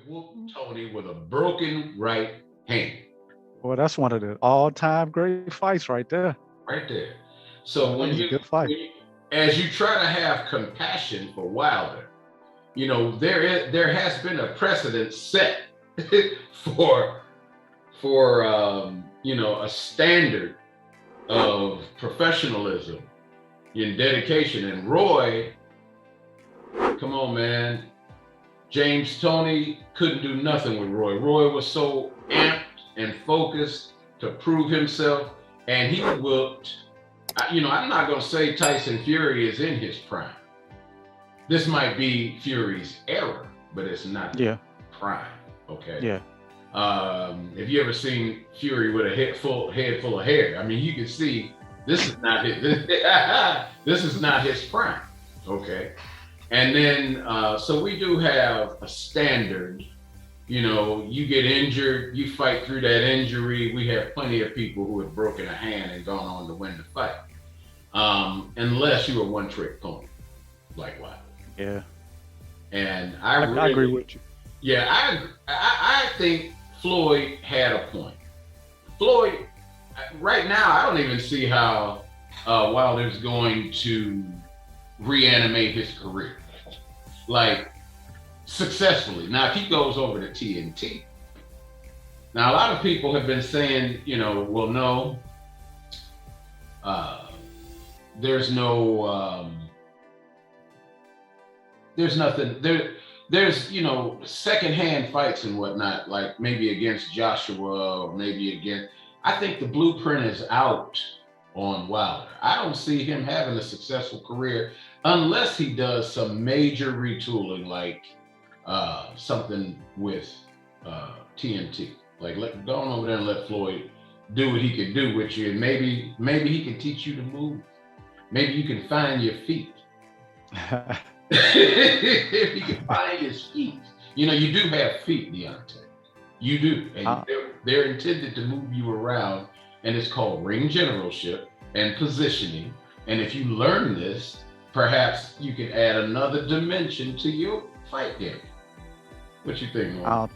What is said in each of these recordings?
whooped Tony with a broken right hand. Well, that's one of the all-time great fights right there. Right there. So That was a good fight. as you try to have compassion for Wilder, there has been a precedent set for a standard of professionalism in dedication. And Roy, come on, man. James Toney couldn't do nothing with Roy. Roy was so amped and focused to prove himself, and he whooped. I'm not going to say Tyson Fury is in his prime. This might be Fury's era, but it's not prime. Okay. Yeah. If you ever seen Fury with a head full of hair, I mean, you can see this is not his. This is not his prime. Okay. And then, so we do have a standard. You get injured, you fight through that injury. We have plenty of people who have broken a hand and gone on to win the fight. Unless you're a one-trick pony, like Wilder. Yeah. And I agree with you. Yeah, I think Floyd had a point. Floyd, right now, I don't even see how Wilder's going to reanimate his career, like successfully. Now, if he goes over to TNT, now a lot of people have been saying, well, no, there's nothing there. There's secondhand fights and whatnot, like maybe against Joshua or maybe against. I think the blueprint is out on Wilder. I don't see him having a successful career unless he does some major retooling, like something with TNT. Like go on over there and let Floyd do what he can do with you, and maybe he can teach you to move. Maybe you can find your feet. If he can find his feet. You do have feet, Deontay. You do. And they're intended to move you around, and it's called ring generalship and positioning. And if you learn this, perhaps you can add another dimension to your fight game. What you think, Mark?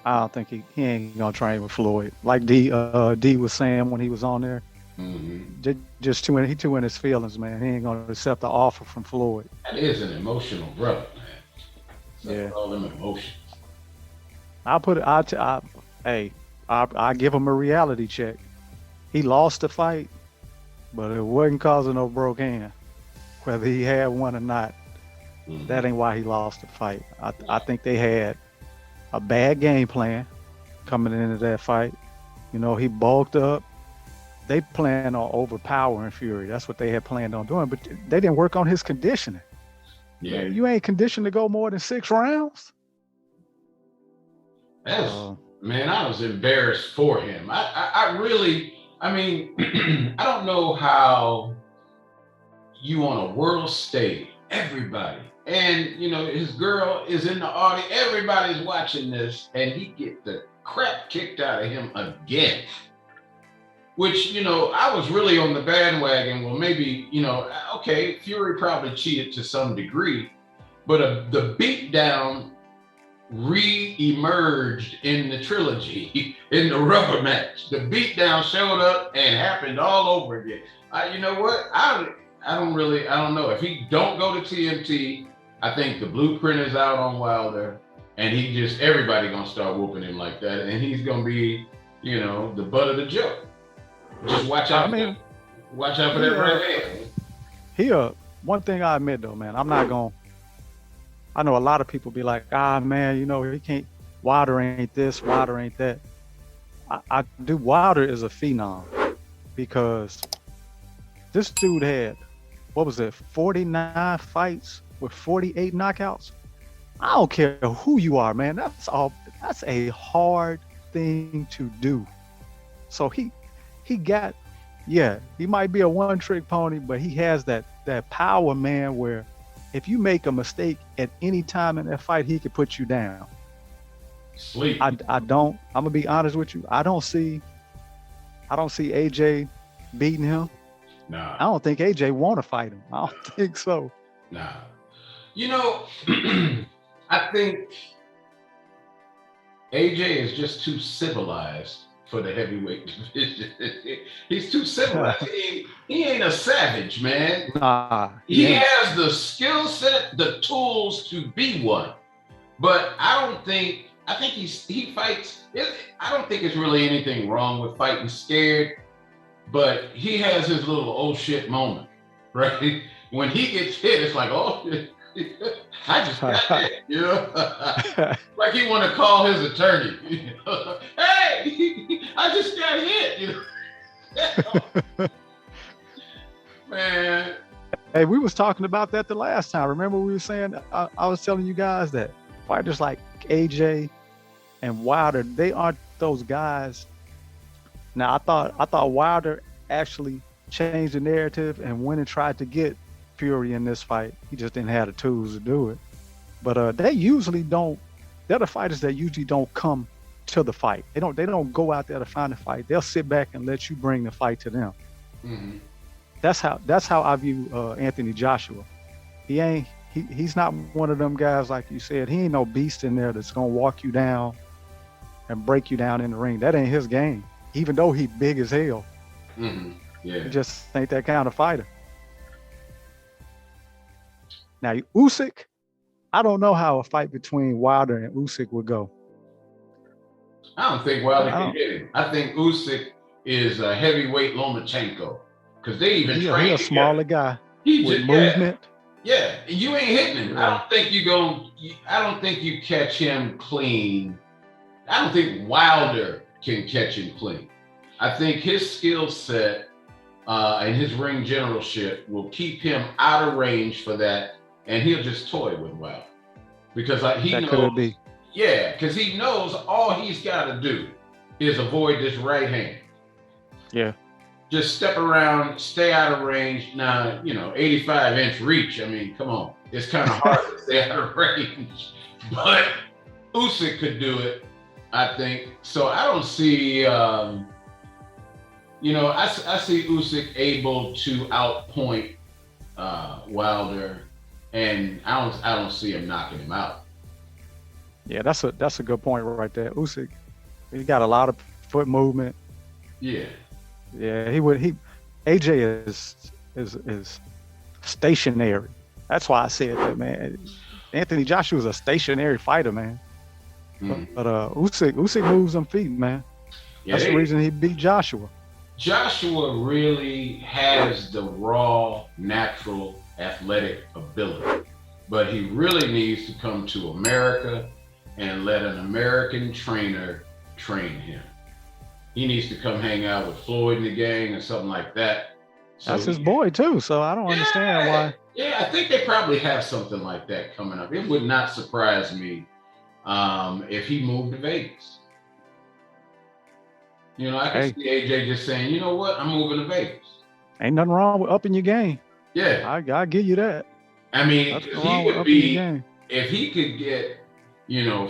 I don't think he ain't gonna train with Floyd. Like D was saying when he was on there. Mm-hmm. He too in his feelings, man. He ain't gonna accept the offer from Floyd. That is an emotional brother, man. Yeah. All them emotions. I give him a reality check. He lost the fight, but it wasn't causing no broke hand. Whether he had one or not, that ain't why he lost the fight. I think they had a bad game plan coming into that fight. He bulked up. They planned on overpowering Fury. That's what they had planned on doing, but they didn't work on his conditioning. Yeah. Man, you ain't conditioned to go more than 6 rounds. Man, I was embarrassed for him. I really, I don't know how you on a world stage, everybody, and his girl is in the audience, everybody's watching this, and he get the crap kicked out of him again. Which, I was really on the bandwagon. Well, maybe, okay, Fury probably cheated to some degree, but the beatdown re-emerged in the trilogy, in the rubber match. The beatdown showed up and happened all over again. You know what? I don't know. If he don't go to TNT, I think the blueprint is out on Wilder, and everybody gonna start whooping him like that, and he's gonna be, the butt of the joke. Just watch out. Watch out for that right hand. One thing I admit though, man, I'm not gonna. I know a lot of people be like, man, he can't. Wilder ain't this, Wilder ain't that. I do. Wilder is a phenom because this dude had 49 fights with 48 knockouts. I don't care who you are, man. That's a hard thing to do. So he might be a one-trick pony, but he has that power, man, where if you make a mistake at any time in that fight, he could put you down. Sleep. I'm gonna be honest with you. I don't see AJ beating him. Nah. I don't think AJ want to fight him. I don't think so. Nah. I think AJ is just too civilized for the heavyweight division. He's too civilized. He ain't a savage, man. Nah, He has the skill set, the tools to be one. But I think he fights. I don't think it's really anything wrong with fighting scared, but he has his little oh shit moment, right? When he gets hit, it's like, oh, I just got hit, you know? Like he want to call his attorney. You know? Hey, I just got hit, you know? Man. Hey, we was talking about that the last time. Remember we were saying, I was telling you guys that fighters like AJ and Wilder, they aren't those guys. Now I thought Wilder actually changed the narrative and went and tried to get Fury in this fight. He just didn't have the tools to do it. But they usually don't. They're the fighters that usually don't come to the fight. They don't go out there to find a fight. They'll sit back and let you bring the fight to them. Mm-hmm. That's how I view Anthony Joshua. He's not one of them guys like you said. He ain't no beast in there that's gonna walk you down and break you down in the ring. That ain't his game. Even though he big as hell. Mm-hmm. Yeah. He just ain't that kind of fighter. Now, Usyk, I don't know how a fight between Wilder and Usyk would go. I don't think Wilder can hit him. I think Usyk is a heavyweight Lomachenko because they even train. He's a smaller guy with movement. Yeah, you ain't hitting him. I don't think you catch him clean. I don't think Wilder can catch him clean. I think his skill set and his ring generalship will keep him out of range for that. And he'll just toy with Wilder because he knows. Yeah, because he knows all he's got to do is avoid this right hand. Yeah. Just step around, stay out of range. Now, 85-inch reach. I mean, come on. It's kind of hard to stay out of range. But Usyk could do it, I think. So I don't see, I see Usyk able to outpoint Wilder. And I don't see him knocking him out. Yeah, that's a good point right there. Usyk, he got a lot of foot movement. Yeah. Yeah, AJ is stationary. That's why I said that, man. Anthony Joshua's a stationary fighter, man. Mm. But Usyk moves them feet, man. Yeah, that's the reason he beat Joshua. Joshua really has the raw, natural athletic ability, but he really needs to come to America and let an American trainer train him. He needs to come hang out with Floyd and the gang or something like that. So that's his boy too, so I don't understand why. Yeah, I think they probably have something like that coming up. It would not surprise me if he moved to Vegas. I can see AJ just saying, you know what, I'm moving to Vegas. Ain't nothing wrong with upping your game. Yeah, I give you that. I mean, if he could get,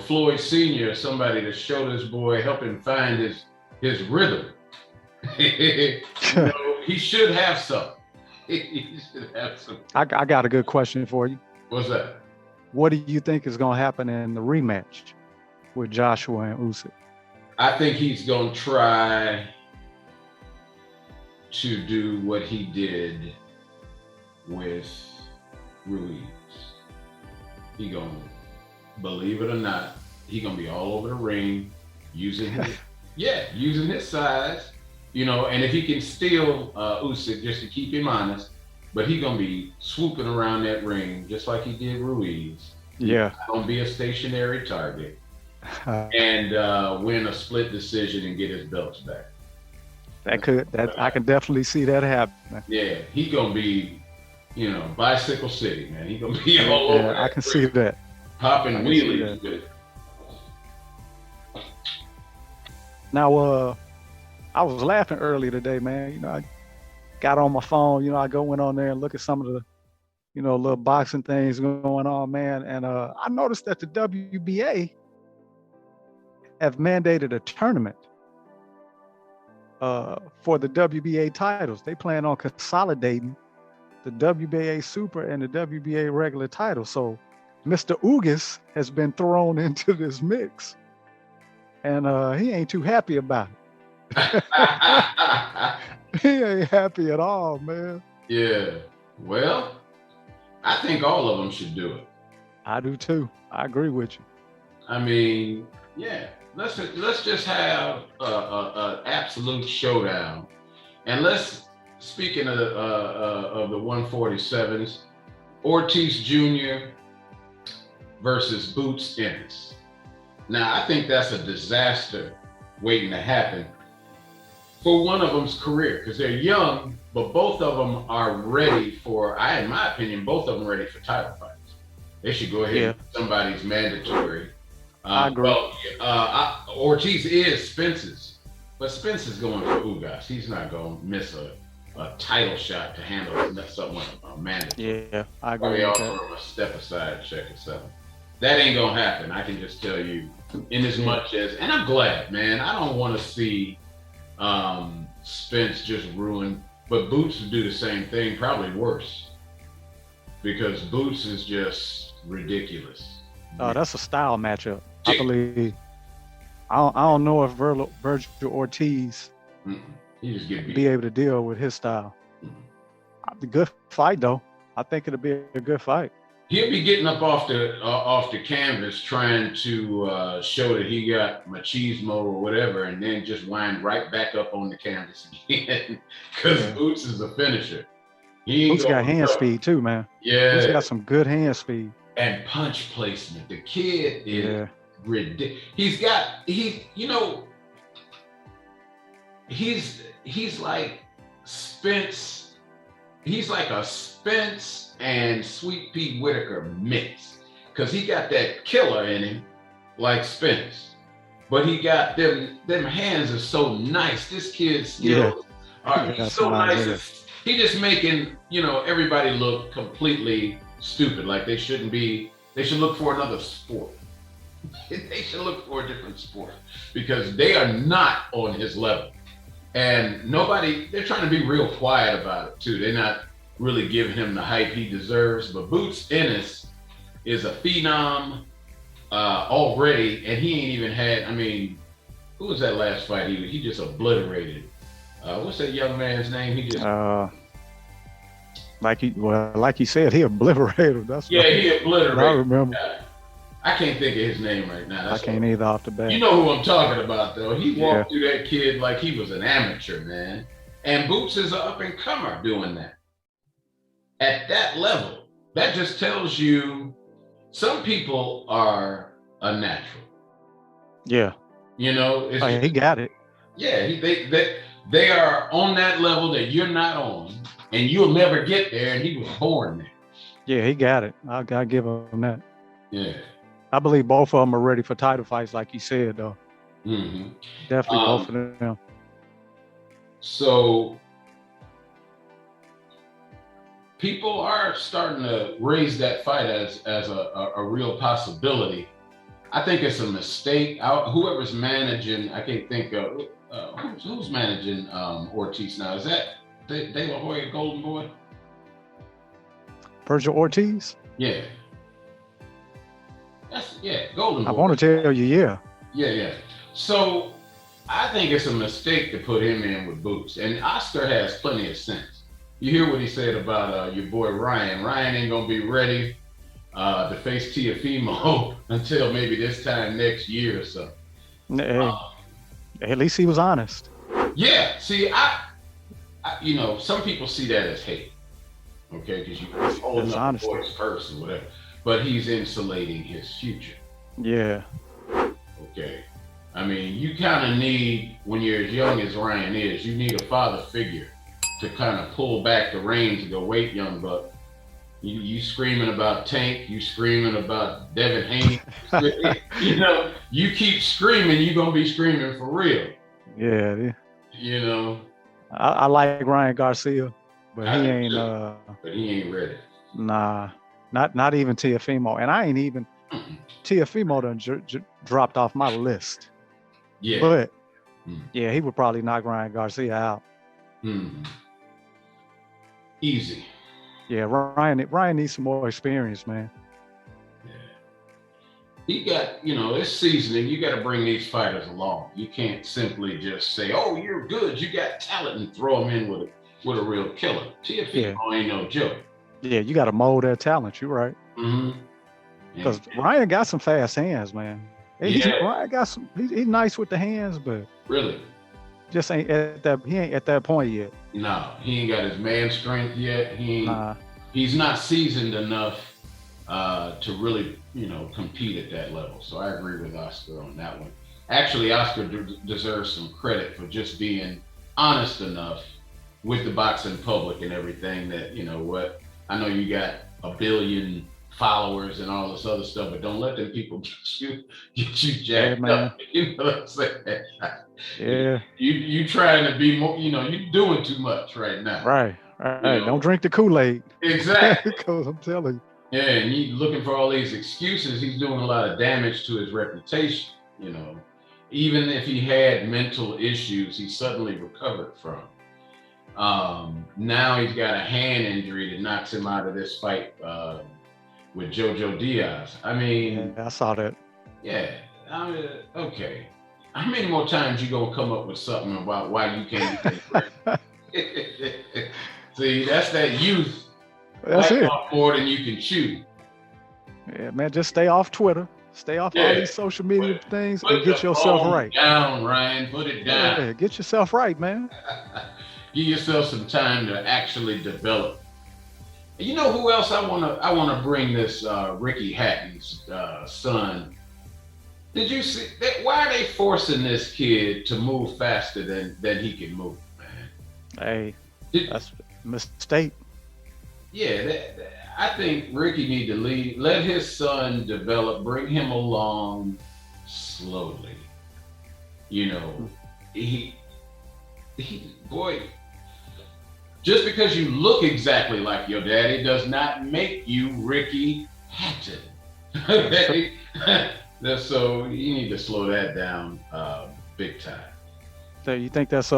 Floyd Sr. or somebody to show this boy, help him find his rhythm, he should have some. He should have some. I got a good question for you. What's that? What do you think is going to happen in the rematch with Joshua and Usyk? I think he's going to try to do what he did with Ruiz. He gonna, believe it or not, he gonna be all over the ring using his size, and if he can steal Usyk just to keep him honest, but he gonna be swooping around that ring just like he did Ruiz. Yeah. He's gonna be a stationary target and win a split decision and get his belts back. I can definitely see that happening. Yeah, he gonna be Bicycle City, man. He gonna be all over. I can see that. Popping wheelies with it. Now, I was laughing earlier today, man. I got on my phone. I went on there and look at some of the, little boxing things going on, man. And I noticed that the WBA have mandated a tournament for the WBA titles. They plan on consolidating the WBA Super and the WBA regular title. So Mr. Ugas has been thrown into this mix. and he ain't too happy about it. He ain't happy at all, man. Yeah. Well, I think all of them should do it. I do too. I agree with you. I mean, yeah. Let's just have a absolute showdown, and speaking of the 147s, Ortiz Jr. versus Boots Ennis. Now, I think that's a disaster waiting to happen for one of them's career because they're young, but both of them are ready for, in my opinion, both of them ready for title fights. They should go ahead and somebody's mandatory. I agree. Well, Ortiz is Spence's, but Spence is going for Ugas. He's not going to miss a title shot to handle something mandatory. Yeah, I agree. Probably offer him a step aside check or something. That ain't gonna happen. I can just tell you, in as much as, and I'm glad, man. I don't want to see Spence just ruin, but Boots would do the same thing, probably worse, because Boots is just ridiculous. Oh, that's a style matchup. I believe. I don't know if Vergil Ortiz he just get beat. Be able to deal with his style. The good fight though. I think it'll be a good fight. He'll be getting up off the canvas trying to show that he got machismo or whatever, and then just wind right back up on the canvas again because Boots is a finisher. Boots got hand speed too, man. Yeah, Boots got some good hand speed and punch placement. The kid is ridiculous. He's like Spence. He's like a Spence and Sweet Pea Whitaker mix, because he got that killer in him like Spence, but he got them hands are so nice. This kid's skills are so nice. He just making everybody look completely stupid, like they shouldn't be. They should look for another sport. They should look for a different sport because they are not on his level. And they're trying to be real quiet about it too. They're not really giving him the hype he deserves. But Boots Ennis is a phenom already, and he ain't even had, who was that last fight? He just obliterated. What's that young man's name? He just like you said, he obliterated him. That's right. He obliterated. I remember. I can't think of his name right now. I can't either off the bat. You know who I'm talking about, though. He walked through that kid like he was an amateur, man. And Boots is an up-and-comer doing that. At that level, that just tells you some people are a natural. Yeah. He got it. Yeah, they are on that level that you're not on, and you'll never get there, and he was born there. Yeah, he got it. I gotta give him that. Yeah. I believe both of them are ready for title fights, like you said, though. Mm-hmm. Definitely both of them. So people are starting to raise that fight as a real possibility. I think it's a mistake. Whoever's managing, I can't think of who's managing Ortiz now. Is that De La Hoya Golden Boy? Vergil Ortiz? Yeah. Golden Boy. I want to tell you, Yeah. So I think it's a mistake to put him in with Boots. And Oscar has plenty of sense. You hear what he said about your boy Ryan. Ryan ain't gonna be ready to face Teofimo until maybe this time next year or so. At least he was honest. Yeah. See, I some people see that as hate. Okay, because you're holding up the boy's purse or whatever. But he's insulating his future. Yeah. Okay. You kind of need, when you're as young as Ryan is, you need a father figure to kind of pull back the reins and go, wait, young buck. You screaming about Tank, you screaming about Devin Haney. You keep screaming, you're going to be screaming for real. Yeah. I like Ryan Garcia, but he ain't. But he ain't ready. Nah. Not even Teofimo, and I ain't even Teofimo done dropped off my list. Yeah, but he would probably knock Ryan Garcia out. Easy. Yeah, Ryan needs some more experience, man. he got, it's seasoning. You got to bring these fighters along. You can't simply just say, "Oh, you're good. You got talent," and throw them in with a real killer. TFE ain't no joke. Yeah, you got to mold their talent. You're right. Mm-hmm. Because Ryan got some fast hands, man. Ryan got some. He's nice with the hands, but really, just ain't at that. He ain't at that point yet. No, he ain't got his man strength yet. He's not seasoned enough to really, compete at that level. So I agree with Oscar on that one. Actually, Oscar deserves some credit for just being honest enough with the boxing public and everything that, I know you got 1 billion followers and all this other stuff, but don't let them people get you jacked up. You know what I'm saying? Yeah. You trying to be more, you're doing too much right now. Right. Don't drink the Kool-Aid. Exactly. Because I'm telling you. Yeah, and he's looking for all these excuses. He's doing a lot of damage to his reputation, Even if he had mental issues, he suddenly recovered from. Now he's got a hand injury that knocks him out of this fight with Jojo Diaz. I mean, I saw that. Yeah. Okay. How many more times you gonna come up with something about why you can't See, that's that youth. That's it. More than you can chew. Yeah, man, just stay off Twitter. Stay off all these social media things and get yourself right. Down, Ryan. Put it down. Yeah, get yourself right, man. Give yourself some time to actually develop. You know who else I wanna bring this Ricky Hatton's son. Did you see that? Why are they forcing this kid to move faster than he can move, man? Hey, that's a mistake. Yeah, I think Ricky need to lead, let his son develop, bring him along slowly. He boy, just because you look exactly like your daddy does not make you Ricky Hatton. Okay? So you need to slow that down big time. So you think that's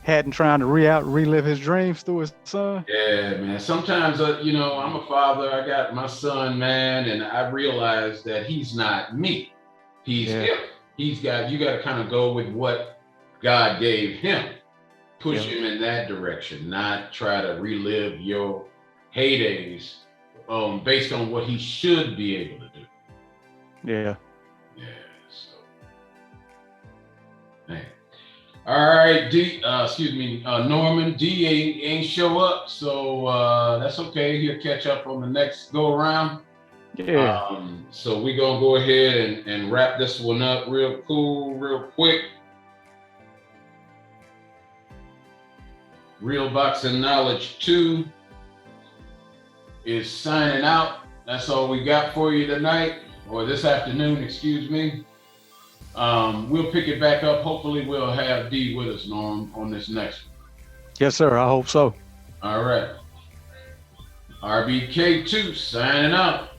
Hatton trying to relive his dreams through his son? Yeah, man. Sometimes, I'm a father. I got my son, man, and I realize that he's not me. He's him. You got to kind of go with what God gave him. Push him in that direction, not try to relive your heydays based on what he should be able to do. Yeah. Yeah. So, man. All right, Norman. D ain't show up, so that's okay. He'll catch up on the next go around. Yeah. So we're gonna go ahead and wrap this one up real cool, real quick. Real Boxing Knowledge 2 is signing out. That's all we got for you tonight, or this afternoon, excuse me. We'll pick it back up. Hopefully we'll have D with us, Norm, on this next one. Yes, sir. I hope so. All right. RBK2 signing out.